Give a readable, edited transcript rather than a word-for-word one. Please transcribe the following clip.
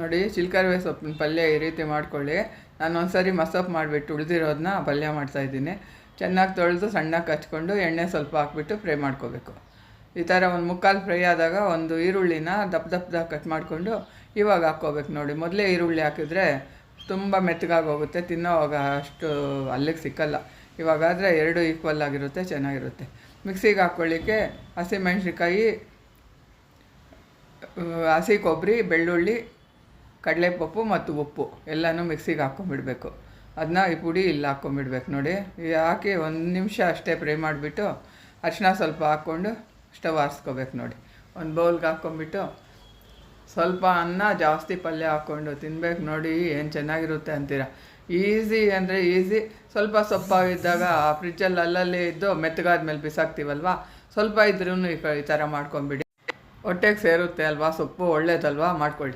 ನೋಡಿ ಚಿಲ್ಕರವೆ ಸೊಪ್ಪಿನ ಪಲ್ಯ ಈ ರೀತಿ ಮಾಡ್ಕೊಳ್ಳಿ. ನಾನು ಒಂದ್ಸರಿ ಮಸೊಪ್ಪು ಮಾಡಿಬಿಟ್ಟು ಉಳಿದಿರೋದನ್ನ ಪಲ್ಯ ಮಾಡ್ತಾಯಿದ್ದೀನಿ. ಚೆನ್ನಾಗಿ ತೊಳೆದು ಸಣ್ಣಗೆ ಹಚ್ಕೊಂಡು ಎಣ್ಣೆ ಸ್ವಲ್ಪ ಹಾಕ್ಬಿಟ್ಟು ಫ್ರೈ ಮಾಡ್ಕೋಬೇಕು. ಈ ಥರ ಒಂದು ಮುಕ್ಕಾಲು ಫ್ರೈ ಆದಾಗ ಒಂದು ಈರುಳ್ಳಿನ ದಪ್ಪ ದಪ್ಪದಾಗಿ ಕಟ್ ಮಾಡಿಕೊಂಡು ಇವಾಗ ಹಾಕ್ಕೋಬೇಕು. ನೋಡಿ, ಮೊದಲೇ ಈರುಳ್ಳಿ ಹಾಕಿದ್ರೆ ತುಂಬ ಮೆತ್ತಗಾಗಿ ಹೋಗುತ್ತೆ, ತಿನ್ನೋವಾಗ ಅಷ್ಟು ಅಲ್ಲಿಗೆ ಸಿಕ್ಕಲ್ಲ. ಇವಾಗಾದರೆ ಎರಡು ಈಕ್ವಲ್ ಆಗಿರುತ್ತೆ, ಚೆನ್ನಾಗಿರುತ್ತೆ. ಮಿಕ್ಸಿಗೆ ಹಾಕ್ಕೊಳ್ಳಿಕ್ಕೆ ಹಸಿಮೆಣ್ಸಿನ್ಕಾಯಿ, ಹಸಿ ಕೊಬ್ಬರಿ, ಬೆಳ್ಳುಳ್ಳಿ, ಕಡಲೆಪಪ್ಪು ಮತ್ತು ಉಪ್ಪು ಎಲ್ಲನೂ ಮಿಕ್ಸಿಗೆ ಹಾಕ್ಕೊಂಬಿಡ್ಬೇಕು. ಅದನ್ನ ಈ ಪುಡಿ ಇಲ್ಲಿ ಹಾಕ್ಕೊಂಬಿಡ್ಬೇಕು. ನೋಡಿ, ಹಾಕಿ 1 ನಿಮಿಷ ಅಷ್ಟೇ ಫ್ರೈ ಮಾಡಿಬಿಟ್ಟು ಅರಿಶಿನ ಸ್ವಲ್ಪ ಹಾಕ್ಕೊಂಡು ಸ್ಟವ್ ಆರಿಸ್ಕೋಬೇಕು. ನೋಡಿ, ಒಂದು ಬೌಲ್ಗೆ ಹಾಕ್ಕೊಂಬಿಟ್ಟು ಸ್ವಲ್ಪ ಅನ್ನ ಜಾಸ್ತಿ ಪಲ್ಯ ಹಾಕ್ಕೊಂಡು ತಿನ್ಬೇಕು. ನೋಡಿ ಏನು ಚೆನ್ನಾಗಿರುತ್ತೆ ಅಂತೀರ. ಈಸಿ ಅಂದರೆ ಈಸಿ. ಸ್ವಲ್ಪ ಸೊಪ್ಪಾಗಿದ್ದಾಗ ಫ್ರಿಜ್ಜಲ್ಲಿ ಅಲ್ಲಲ್ಲಿ ಇದ್ದು ಮೆತ್ತಗಾದ್ಮೇಲೆ ಬಿಸಾಕ್ತೀವಲ್ವ, ಸ್ವಲ್ಪ ಇದ್ರೂ ಈ ಥರ ಮಾಡ್ಕೊಂಬಿಡಿ. ಹೊಟ್ಟೆಗೆ ಸೇರುತ್ತೆ ಅಲ್ವಾ, ಸೊಪ್ಪು ಒಳ್ಳೇದಲ್ವಾ, ಮಾಡ್ಕೊಳ್ಳಿ.